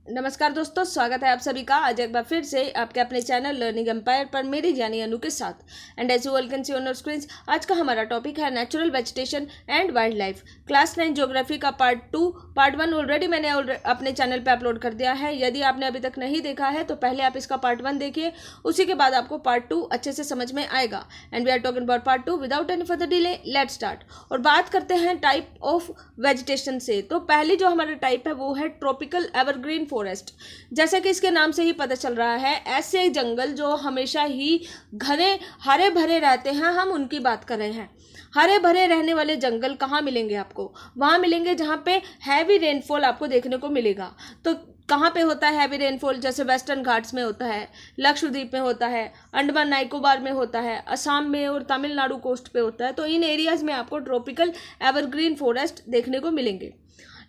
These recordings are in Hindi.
नमस्कार दोस्तों, स्वागत है आप सभी का आज एक बार फिर से आपके अपने चैनल लर्निंग एम्पायर पर मेरी जानी अनु के साथ। And as you all can see on your screens, आज का हमारा टॉपिक है natural vegetation and wild life, class 9 geography का पार्ट 2। पार्ट 1 ऑलरेडी मैंने अपने चैनल पे अपलोड कर दिया है। यदि आपने अभी तक नहीं देखा है तो पहले आप इसका पार्ट 1 देखिए, उसी के बाद आपको पार्ट 2 अच्छे से समझ में आएगा। And we are talking about part 2 without any further delay, let's start. और बात करते हैं टाइप ऑफ वेजिटेशन से। तो पहली जो हमारा टाइप है वो है ट्रॉपिकल एवरग्रीन फॉरेस्ट। जैसा कि इसके नाम से ही पता चल रहा है, ऐसे जंगल जो हमेशा ही घने हरे भरे रहते हैं, हम उनकी बात कर रहे हैं। हरे भरे रहने वाले जंगल कहाँ मिलेंगे आपको? वहाँ मिलेंगे जहाँ पे हैवी रेनफॉल आपको देखने को मिलेगा। तो कहाँ पे होता है हैवी रेनफॉल? जैसे वेस्टर्न घाट्स में होता है, लक्षद्वीप में होता है, अंडमान निकोबार में होता है, असम में और तमिलनाडु कोस्ट पे होता है। तो इन एरियाज में आपको ट्रॉपिकल एवरग्रीन फॉरेस्ट देखने को मिलेंगे।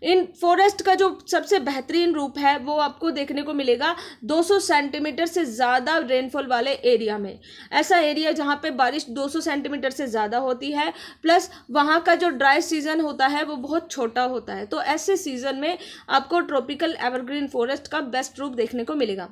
इन फॉरेस्ट का जो सबसे बेहतरीन रूप है वो आपको देखने को मिलेगा 200 सेंटीमीटर से ज़्यादा रेनफॉल वाले एरिया में। ऐसा एरिया जहाँ पे बारिश 200 सेंटीमीटर से ज़्यादा होती है, प्लस वहाँ का जो ड्राई सीजन होता है वो बहुत छोटा होता है। तो ऐसे सीजन में आपको ट्रॉपिकल एवरग्रीन फॉरेस्ट का बेस्ट रूप देखने को मिलेगा।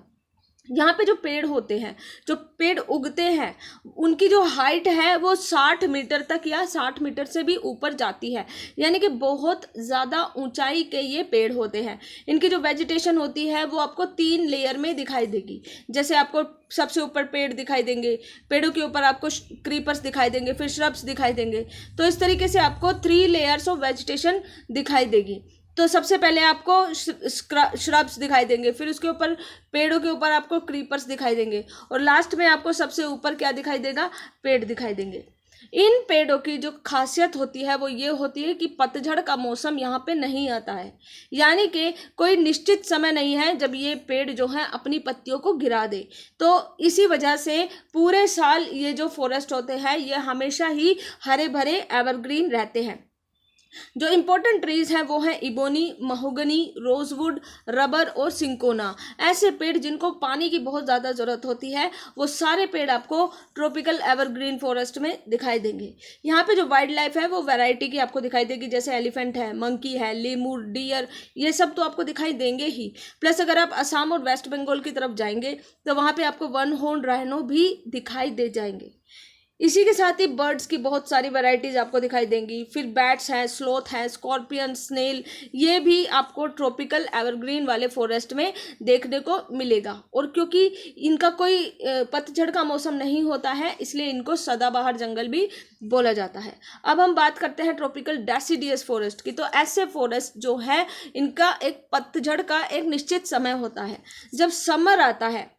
यहाँ पे जो पेड़ होते हैं, जो पेड़ उगते हैं, उनकी जो हाइट है वो 60 मीटर तक या 60 मीटर से भी ऊपर जाती है। यानी कि बहुत ज़्यादा ऊंचाई के ये पेड़ होते हैं। इनकी जो वेजिटेशन होती है वो आपको 3 लेयर में दिखाई देगी। जैसे आपको सबसे ऊपर पेड़ दिखाई देंगे, पेड़ों के ऊपर आपको क्रीपर्स दिखाई देंगे, फिर श्रब्स दिखाई देंगे। तो इस तरीके से आपको 3 लेयर्स ऑफ वेजिटेशन दिखाई देगी। तो सबसे पहले आपको श्रब्स दिखाई देंगे, फिर उसके ऊपर पेड़ों के ऊपर आपको क्रीपर्स दिखाई देंगे, और लास्ट में आपको सबसे ऊपर क्या दिखाई देगा? पेड़ दिखाई देंगे। इन पेड़ों की जो खासियत होती है वो ये होती है कि पतझड़ का मौसम यहाँ पे नहीं आता है। यानी कि कोई निश्चित समय नहीं है जब ये पेड़ जो है अपनी पत्तियों को गिरा दे। तो इसी वजह से पूरे साल ये जो फॉरेस्ट होते हैं ये हमेशा ही हरे भरे एवरग्रीन रहते हैं। जो इम्पोर्टेंट ट्रीज हैं वो हैं इबोनी, महोगनी, रोजवुड, रबर और सिंकोना। ऐसे पेड़ जिनको पानी की बहुत ज़्यादा ज़रूरत होती है, वो सारे पेड़ आपको ट्रॉपिकल एवरग्रीन फॉरेस्ट में दिखाई देंगे। यहाँ पे जो वाइल्ड लाइफ है वो वैरायटी की आपको दिखाई देगी। जैसे एलिफेंट है, मंकी है, लेमूर, डियर, ये सब तो आपको दिखाई देंगे ही। प्लस अगर आप असम और वेस्ट बंगाल की तरफ जाएंगे तो वहाँ पे आपको वन हॉर्न राइनो भी दिखाई दे जाएंगे। इसी के साथ ही बर्ड्स की बहुत सारी वैरायटीज आपको दिखाई देंगी। फिर बैट्स हैं, स्लोथ हैं, स्कॉर्पियन, स्नेल, ये भी आपको ट्रॉपिकल एवरग्रीन वाले फॉरेस्ट में देखने को मिलेगा। और क्योंकि इनका कोई पतझड़ का मौसम नहीं होता है, इसलिए इनको सदाबहार जंगल भी बोला जाता है। अब हम बात करते हैं ट्रॉपिकल डेसिडियस फॉरेस्ट की। तो ऐसे फॉरेस्ट जो है इनका एक पतझड़ का एक निश्चित समय होता है। जब समर आता है,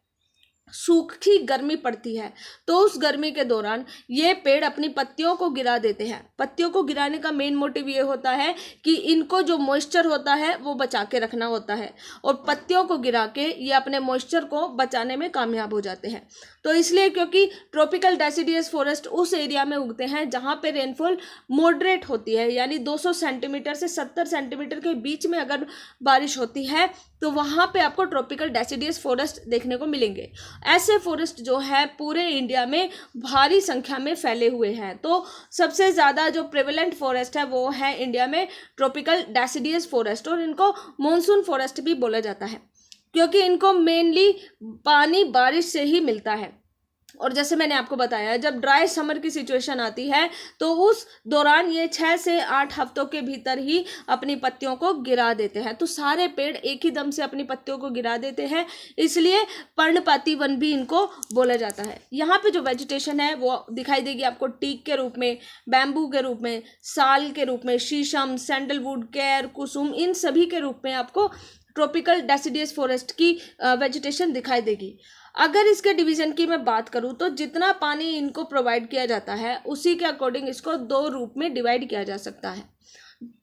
सूखी गर्मी पड़ती है, तो उस गर्मी के दौरान ये पेड़ अपनी पत्तियों को गिरा देते हैं। पत्तियों को गिराने का मेन मोटिव ये होता है कि इनको जो मॉइस्चर होता है वो बचा के रखना होता है, और पत्तियों को गिरा के ये अपने मॉइस्चर को बचाने में कामयाब हो जाते हैं। तो इसलिए क्योंकि ट्रॉपिकल डेसिडियस फॉरेस्ट उस एरिया में उगते हैं जहाँ पे रेनफॉल मॉडरेट होती है, यानी 200 सेंटीमीटर से 70 सेंटीमीटर के बीच में अगर बारिश होती है तो वहाँ पे आपको ट्रॉपिकल डेसिडियस फॉरेस्ट देखने को मिलेंगे। ऐसे फॉरेस्ट जो है पूरे इंडिया में भारी संख्या में फैले हुए हैं। तो सबसे ज़्यादा जो प्रेवलेंट फॉरेस्ट है वो है इंडिया में ट्रॉपिकल डेसिडियस फॉरेस्ट, और इनको मॉनसून फॉरेस्ट भी बोला जाता है क्योंकि इनको मेनली पानी बारिश से ही मिलता है। और जैसे मैंने आपको बताया, जब ड्राई समर की सिचुएशन आती है तो उस दौरान ये 6 से 8 हफ्तों के भीतर ही अपनी पत्तियों को गिरा देते हैं। तो सारे पेड़ एक ही दम से अपनी पत्तियों को गिरा देते हैं, इसलिए पर्णपाती वन भी इनको बोला जाता है। यहाँ पे जो वेजिटेशन है वो दिखाई देगी आपको टीक के रूप में, बैम्बू के रूप में, साल के रूप में, शीशम, सैंडलवुड, केर, कुसुम, इन सभी के रूप में आपको ट्रॉपिकल डेसिडियस फॉरेस्ट की वेजिटेशन दिखाई देगी। अगर इसके डिवीजन की मैं बात करूं तो जितना पानी इनको प्रोवाइड किया जाता है उसी के अकॉर्डिंग इसको 2 रूप में डिवाइड किया जा सकता है।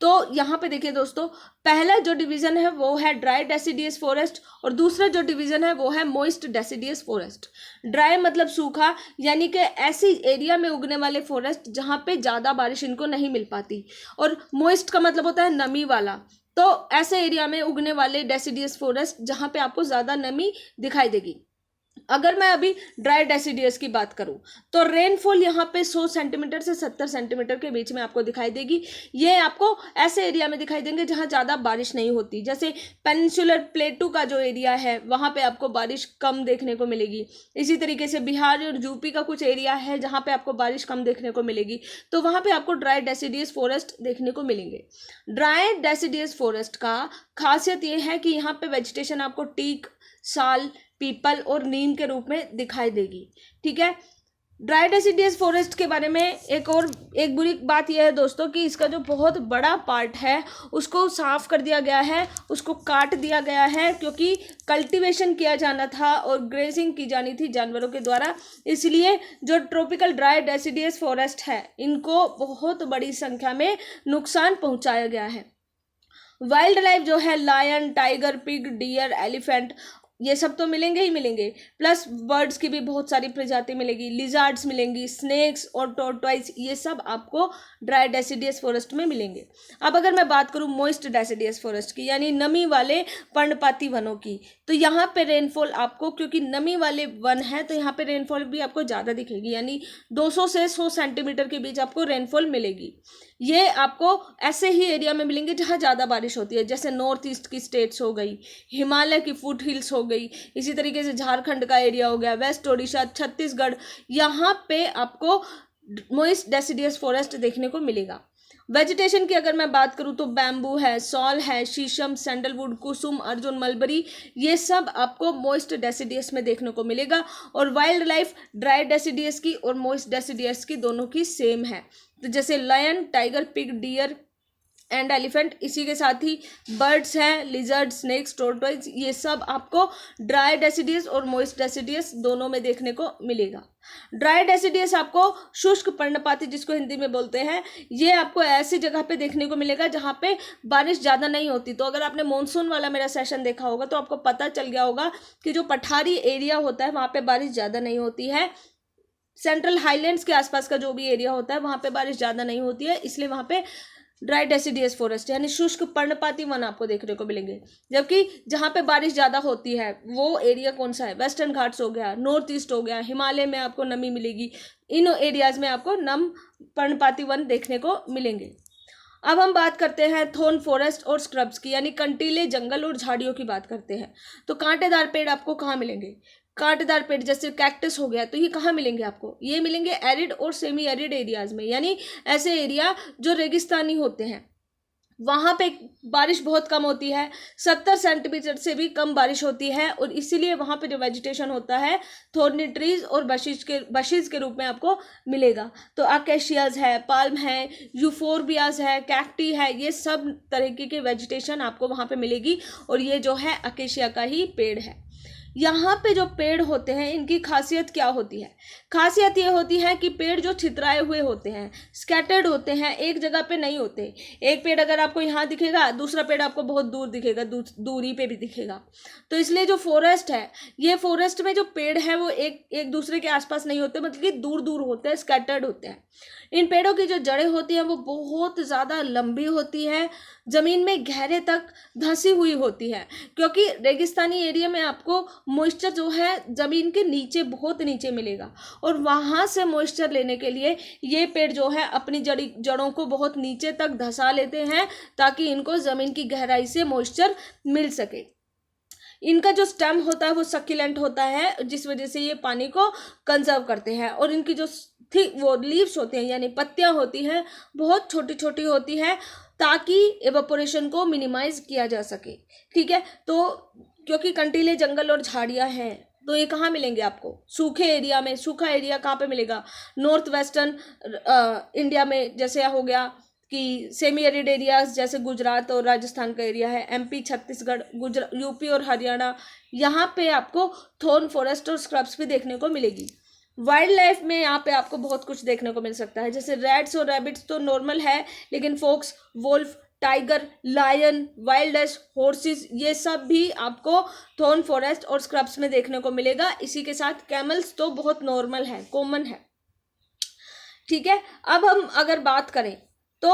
तो यहाँ पे देखिए दोस्तों, पहला जो डिवीजन है वो है ड्राई डेसिडियस फॉरेस्ट, और दूसरा जो डिवीजन है वो है मॉइस्ट डेसिडियस फॉरेस्ट। ड्राई मतलब सूखा, यानी कि ऐसी एरिया में उगने वाले फॉरेस्ट जहाँ पे ज़्यादा बारिश इनको नहीं मिल पाती, और मॉइस्ट का मतलब होता है नमी वाला। तो ऐसे एरिया में उगने वाले डेसिडियस फॉरेस्ट जहाँ पे आपको ज़्यादा नमी दिखाई देगी। अगर मैं अभी ड्राई डेसिडियस की बात करूं तो रेनफॉल यहाँ पे 100 सेंटीमीटर से 70 सेंटीमीटर के बीच में आपको दिखाई देगी। ये आपको ऐसे एरिया में दिखाई देंगे जहाँ ज़्यादा बारिश नहीं होती, जैसे पेनिनसुलर प्लेटू का जो एरिया है वहाँ पे आपको बारिश कम देखने को मिलेगी। इसी तरीके से बिहार और यूपी का कुछ एरिया है जहाँ पे आपको बारिश कम देखने को मिलेगी, तो वहाँ पे आपको ड्राई डेसिडियस फॉरेस्ट देखने को मिलेंगे। ड्राई डेसिडियस फॉरेस्ट का खासियत ये है कि यहाँ पे वेजिटेशन आपको टीक, साल, पीपल और नीम के रूप में दिखाई देगी। ठीक है, ड्राई डेसिडियस फॉरेस्ट के बारे में एक बुरी बात यह है दोस्तों कि इसका जो बहुत बड़ा पार्ट है उसको साफ कर दिया गया है, उसको काट दिया गया है, क्योंकि कल्टीवेशन किया जाना था और ग्रेजिंग की जानी थी जानवरों के द्वारा। इसलिए जो ट्रॉपिकल ड्राई डेसिडियस फॉरेस्ट है इनको बहुत बड़ी संख्या में नुकसान पहुंचाया गया है। वाइल्ड लाइफ जो है lion, tiger, pig, deer, elephant, ये सब तो मिलेंगे ही मिलेंगे, प्लस बर्ड्स की भी बहुत सारी प्रजाति मिलेगी, लिजार्ड्स मिलेंगी, स्नेक्स और टॉर्टॉइस, ये सब आपको ड्राई डेसिडियस फॉरेस्ट में मिलेंगे। अब अगर मैं बात करूँ मॉइस्ट डेसिडियस फॉरेस्ट की, यानी नमी वाले पर्णपाती वनों की, तो यहाँ पे रेनफॉल आपको, क्योंकि नमी वाले वन है तो यहाँ पे रेनफॉल भी आपको ज़्यादा दिखेगी, यानी 200 से 100 सेंटीमीटर के बीच आपको रेनफॉल मिलेगी। ये आपको ऐसे ही एरिया में मिलेंगे जहाँ ज़्यादा बारिश होती है, जैसे नॉर्थ ईस्ट की स्टेट्स हो गई, हिमालय की फुट हिल्स हो गई, इसी तरीके से झारखंड का एरिया हो गया, वेस्ट ओडिशा, छत्तीसगढ़, यहाँ पे आपको मॉइस्ट डेसिडियस फॉरेस्ट देखने को मिलेगा। वेजिटेशन की अगर मैं बात करूँ तो बैम्बू है, सॉल है, शीशम, सैंडलवुड, कुसुम, अर्जुन, मलबरी, ये सब आपको मॉइस्ट डेसिडियस में देखने को मिलेगा। और वाइल्ड लाइफ ड्राई डेसिडियस की और मॉइस्ट डेसिडियस की दोनों की सेम है, तो जैसे lion, tiger, pig, deer and elephant, इसी के साथ ही बर्ड्स हैं, लिजर्ड, स्नेक्स, टॉर्टॉइस, ये सब आपको ड्राई डेसिडियस और मॉइस्ट डेसिडियस दोनों में देखने को मिलेगा। ड्राई डेसिडियस आपको शुष्क पर्णपाती, जिसको हिंदी में बोलते हैं, ये आपको ऐसी जगह पे देखने को मिलेगा जहाँ पे बारिश ज़्यादा नहीं होती। तो अगर आपने मॉनसून वाला मेरा सेशन देखा होगा तो आपको पता चल गया होगा कि जो पठारी एरिया होता है वहाँ पे बारिश ज़्यादा नहीं होती है, सेंट्रल हाईलैंड्स के आसपास का जो भी एरिया होता है वहाँ पे बारिश ज़्यादा नहीं होती है, इसलिए वहाँ पे ड्राई डेसिडियस फॉरेस्ट यानी शुष्क पर्णपाती वन आपको देखने को मिलेंगे। जबकि जहाँ पे बारिश ज़्यादा होती है वो एरिया कौन सा है, वेस्टर्न घाट्स हो गया, नॉर्थ ईस्ट हो गया, हिमालय में आपको नमी मिलेगी, इन एरियाज में आपको नम पर्णपाती वन देखने को मिलेंगे। अब हम बात करते हैं थॉर्न फॉरेस्ट और स्क्रब्स की, यानी कंटीले जंगल और झाड़ियों की बात करते हैं। तो कांटेदार पेड़ आपको कहाँ मिलेंगे, कांटेदार पेड़ जैसे कैक्टस हो गया, तो ये कहाँ मिलेंगे आपको, ये मिलेंगे एरिड और सेमी एरिड एरियाज में, यानी ऐसे एरिया जो रेगिस्तानी होते हैं, वहाँ पे बारिश बहुत कम होती है, 70 सेंटीमीटर से भी कम बारिश होती है, और इसीलिए वहाँ पे जो वेजिटेशन होता है थॉर्नी ट्रीज और बशीज के रूप में आपको मिलेगा। तो अकेशियाज है, पाल्म है, यूफोरबियाज है, कैक्टी है, ये सब तरीके के वेजिटेशन आपको वहाँ पे मिलेगी, और ये जो है अकेशिया का ही पेड़ है। यहाँ पे जो पेड़ होते हैं इनकी खासियत क्या होती है, खासियत ये होती है कि पेड़ जो छितराए हुए होते हैं, स्कैटर्ड होते हैं, एक जगह पे नहीं होते। एक पेड़ अगर आपको यहाँ दिखेगा, दूसरा पेड़ आपको बहुत दूर दिखेगा, दूरी पे भी दिखेगा। तो इसलिए जो फॉरेस्ट है, ये फॉरेस्ट में जो पेड़ है वो एक दूसरे के आसपास नहीं होते, मतलब कि दूर दूर होते हैं, स्कैटर्ड होते हैं। इन पेड़ों की जो जड़ें होती हैं वो बहुत ज़्यादा लंबी होती है, ज़मीन में गहरे तक धंसी हुई होती है, क्योंकि रेगिस्तानी एरिया में आपको मॉइस्चर जो है ज़मीन के नीचे, बहुत नीचे मिलेगा, और वहाँ से मॉइस्चर लेने के लिए ये पेड़ जो है अपनी जड़ों को बहुत नीचे तक धंसा लेते हैं ताकि इनको ज़मीन की गहराई से मॉइस्चर मिल सके। इनका जो स्टेम होता है वो सक्यूलेंट होता है, जिस वजह से ये पानी को कंजर्व करते हैं, और इनकी जो वो लीव्स होते हैं यानी पत्तियां होती हैं बहुत छोटी छोटी होती है ताकि एवापोरेशन को मिनिमाइज किया जा सके। ठीक है, तो क्योंकि कंटीले जंगल और झाड़ियां हैं तो ये कहाँ मिलेंगे आपको, सूखे एरिया में। सूखा एरिया कहाँ पे मिलेगा, नॉर्थ वेस्टर्न इंडिया में, जैसे हो गया कि सेमी एरिड एरियाज जैसे गुजरात और राजस्थान का एरिया है, एमपी, छत्तीसगढ़, यूपी और हरियाणा, यहाँ पे आपको थॉर्न फॉरेस्ट और स्क्रब्स भी देखने को मिलेगी। वाइल्ड लाइफ में यहाँ पे आपको बहुत कुछ देखने को मिल सकता है, जैसे रैट्स और रैबिट्स तो नॉर्मल है, लेकिन fox, wolf, tiger, lion, wild ass, horses, ये सब भी आपको थॉर्न फॉरेस्ट और स्क्रब्स में देखने को मिलेगा। इसी के साथ कैमल्स तो बहुत नॉर्मल है, कॉमन है। ठीक है, अब हम अगर बात करें तो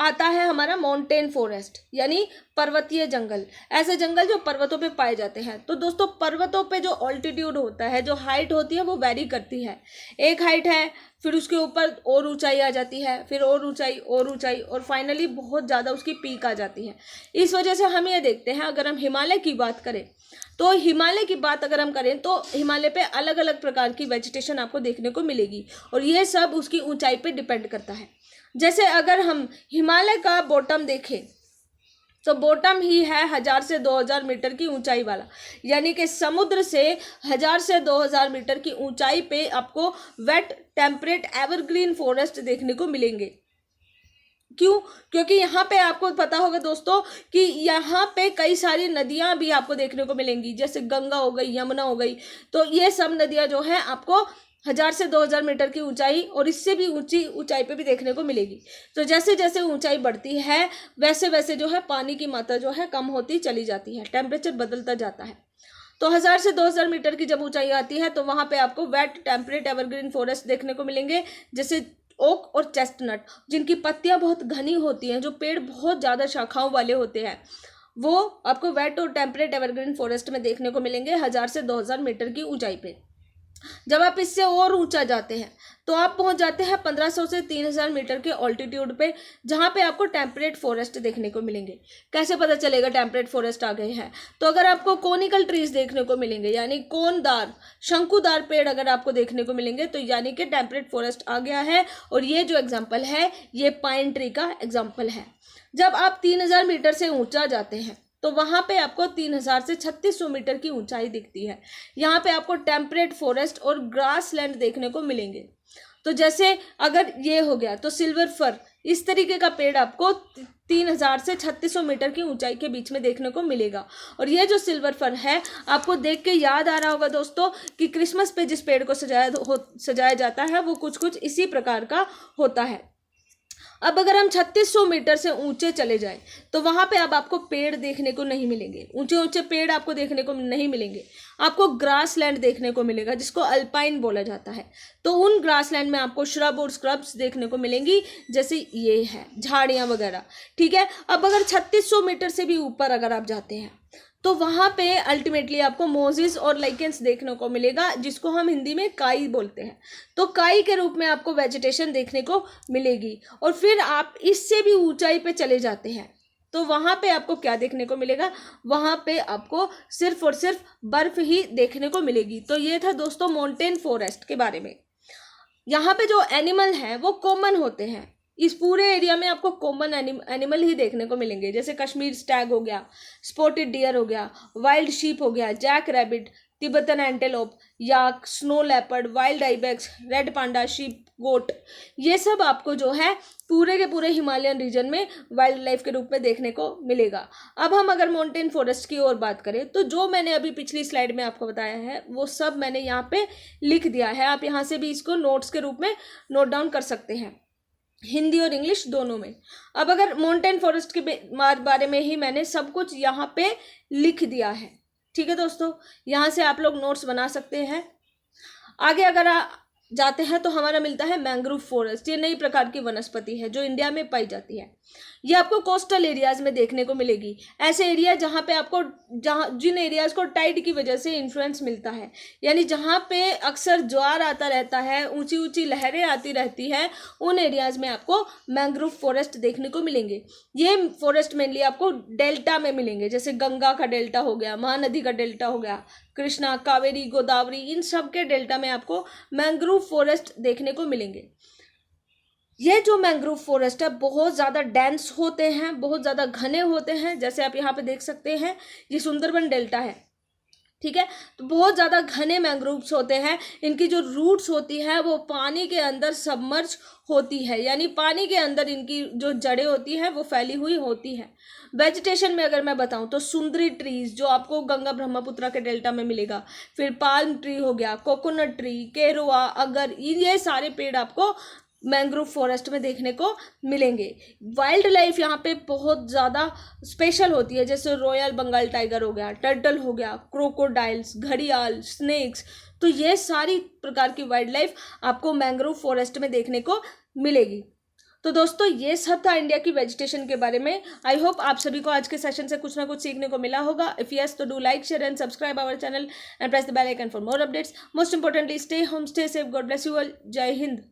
आता है हमारा माउंटेन फॉरेस्ट, यानी पर्वतीय जंगल, ऐसे जंगल जो पर्वतों पे पाए जाते हैं। तो दोस्तों पर्वतों पे जो ऑल्टीट्यूड होता है, जो हाइट होती है वो वेरी करती है। एक हाइट है, फिर उसके ऊपर और ऊंचाई आ जाती है, फिर और ऊंचाई और फाइनली बहुत ज़्यादा उसकी पीक आ जाती है। इस वजह से हम ये देखते हैं, अगर हम हिमालय की बात करें तो हिमालय की बात अगर हम करें तो हिमालय पे अलग अलग प्रकार की वेजिटेशन आपको देखने को मिलेगी, और ये सब उसकी ऊंचाई पे डिपेंड करता है। जैसे अगर हम हिमालय का बॉटम देखें तो बॉटम ही है 1000 से 2000 मीटर की ऊंचाई वाला, यानी कि समुद्र से 1000 से 2000 मीटर की ऊंचाई पे आपको वेट टेम्परेट एवरग्रीन फॉरेस्ट देखने को मिलेंगे। क्यों? क्योंकि यहाँ पे आपको पता होगा दोस्तों कि यहाँ पे कई सारी नदियाँ भी आपको देखने को मिलेंगी, जैसे गंगा हो गई, यमुना हो गई। तो ये सब नदियाँ जो है आपको 1000 से 2000 मीटर की ऊंचाई और इससे भी ऊंची ऊंचाई पे भी देखने को मिलेगी। तो जैसे जैसे ऊंचाई बढ़ती है वैसे वैसे जो है पानी की मात्रा जो है कम होती चली जाती है, टेम्परेचर बदलता जाता है। तो 1000 से 2000 मीटर की जब ऊंचाई आती है तो वहाँ पे आपको वेट टेम्परेट एवरग्रीन फॉरेस्ट देखने को मिलेंगे, जैसे ओक और चेस्टनट, जिनकी पत्तियां बहुत घनी होती हैं, जो पेड़ बहुत ज़्यादा शाखाओं वाले होते हैं, वो आपको वेट और टेम्परेट एवरग्रीन फॉरेस्ट में देखने को मिलेंगे 1000 से 2000 मीटर की ऊंचाई पे। जब आप इससे और ऊंचा जाते हैं तो आप पहुंच जाते हैं 1500 से 3000 मीटर के ऑल्टीट्यूड पे, जहां पे आपको टेम्परेट फॉरेस्ट देखने को मिलेंगे। कैसे पता चलेगा टेम्परेट फॉरेस्ट आ गए हैं? तो अगर आपको कोनिकल ट्रीज देखने को मिलेंगे, यानी कोनदार शंकुदार पेड़ अगर आपको देखने को मिलेंगे तो यानी कि टेम्परेट फॉरेस्ट आ गया है। और ये जो एग्जाम्पल है ये पाइन ट्री का एग्जाम्पल है। जब आप 3000 मीटर से ऊंचा जाते हैं तो वहाँ पे आपको 3000 से 3600 मीटर की ऊंचाई दिखती है। यहाँ पे आपको टेम्परेट फॉरेस्ट और ग्रास लैंड देखने को मिलेंगे। तो जैसे अगर ये हो गया तो सिल्वर फर, इस तरीके का पेड़ आपको 3000 से 3600 मीटर की ऊंचाई के बीच में देखने को मिलेगा। और ये जो सिल्वर फर है आपको देख के याद आ रहा होगा दोस्तों कि क्रिसमस पे जिस पेड़ को सजाया जाता है वो कुछ कुछ इसी प्रकार का होता है। अब अगर हम 3600 मीटर से ऊंचे चले जाएं तो वहां पे अब आपको पेड़ देखने को नहीं मिलेंगे, ऊंचे ऊंचे पेड़ आपको देखने को नहीं मिलेंगे। आपको ग्रास लैंड देखने को मिलेगा जिसको अल्पाइन बोला जाता है। तो उन ग्रास लैंड में आपको श्रब और स्क्रब्स देखने को मिलेंगी, जैसे ये है झाड़ियाँ वगैरह। ठीक है, अब अगर 3600 मीटर से भी ऊपर अगर आप जाते हैं तो वहाँ पे अल्टीमेटली आपको मोजेस और लाइकेंस देखने को मिलेगा, जिसको हम हिंदी में काई बोलते हैं। तो काई के रूप में आपको वेजिटेशन देखने को मिलेगी। और फिर आप इससे भी ऊंचाई पे चले जाते हैं तो वहाँ पे आपको क्या देखने को मिलेगा? वहाँ पे आपको सिर्फ और सिर्फ बर्फ ही देखने को मिलेगी। तो ये था दोस्तों माउंटेन फॉरेस्ट के बारे में। यहाँ पे जो एनिमल हैं वो कॉमन होते हैं, इस पूरे एरिया में आपको कॉमन एनिमल ही देखने को मिलेंगे, जैसे कश्मीर स्टैग हो गया, स्पॉटेड डियर हो गया, वाइल्ड शीप हो गया, jack rabbit, Tibetan antelope, yak, snow leopard, wild ibex, red panda, sheep, goat, ये सब आपको जो है पूरे के पूरे हिमालयन रीजन में वाइल्ड लाइफ के रूप में देखने को मिलेगा। अब हम अगर माउंटेन फॉरेस्ट की ओर बात करें तो जो मैंने अभी पिछली स्लाइड में आपको बताया है वो सब मैंने यहाँ पे लिख दिया है। आप यहाँ से भी इसको नोट्स के रूप में नोट डाउन कर सकते हैं, हिंदी और इंग्लिश दोनों में। अब अगर माउंटेन फॉरेस्ट के बारे में ही मैंने सब कुछ यहाँ पे लिख दिया है। ठीक है दोस्तों, यहाँ से आप लोग नोट्स बना सकते हैं। आगे अगर जाते हैं तो हमारा मिलता है मैंग्रोव फॉरेस्ट। ये नई प्रकार की वनस्पति है जो इंडिया में पाई जाती है। ये आपको कोस्टल एरियाज में देखने को मिलेगी, ऐसे एरिया जहाँ पे आपको जिन एरियाज को टाइड की वजह से इन्फ्लुएंस मिलता है, यानी जहाँ पे अक्सर ज्वार आता रहता है, ऊंची ऊंची लहरें आती रहती है, उन एरियाज में आपको मैंग्रोव फॉरेस्ट देखने को मिलेंगे। ये फॉरेस्ट मेनली आपको डेल्टा में मिलेंगे, जैसे गंगा का डेल्टा हो गया, महानदी का डेल्टा हो गया, कृष्णा, कावेरी, गोदावरी, इन सब के डेल्टा में आपको मैंग्रोव फॉरेस्ट देखने को मिलेंगे। ये जो मैंग्रोव फॉरेस्ट है बहुत ज़्यादा डेंस होते हैं, बहुत ज़्यादा घने होते हैं, जैसे आप यहाँ पे देख सकते हैं ये सुंदरबन डेल्टा है। ठीक है, तो बहुत ज़्यादा घने मैंग्रोव्स होते हैं। इनकी जो रूट्स होती है वो पानी के अंदर सबमर्ज होती है, यानी पानी के अंदर इनकी जो जड़ें होती हैं वो फैली हुई होती हैं। वेजिटेशन में अगर मैं बताऊं तो सुंदरी ट्रीज जो आपको गंगा ब्रह्मपुत्रा के डेल्टा में मिलेगा, फिर पाल्म ट्री हो गया, कोकोनट ट्री, केरुआ, अगर, ये सारे पेड़ आपको मैंग्रोव फॉरेस्ट में देखने को मिलेंगे। वाइल्ड लाइफ यहाँ पे बहुत ज़्यादा स्पेशल होती है, जैसे रॉयल बंगाल टाइगर हो गया, टर्टल हो गया, क्रोकोडाइल्स, घड़ियाल, स्नेक्स, तो ये सारी प्रकार की वाइल्ड लाइफ आपको मैंग्रोव फॉरेस्ट में देखने को मिलेगी। तो दोस्तों ये सब था इंडिया की वेजिटेशन के बारे में। आई होप आप सभी को आज के सेशन से कुछ ना कुछ सीखने को मिला होगा। इफ यस तो do like, share and subscribe our channel and press the bell icon for more updates. Most importantly stay home, stay safe, God bless you all. जय हिंद।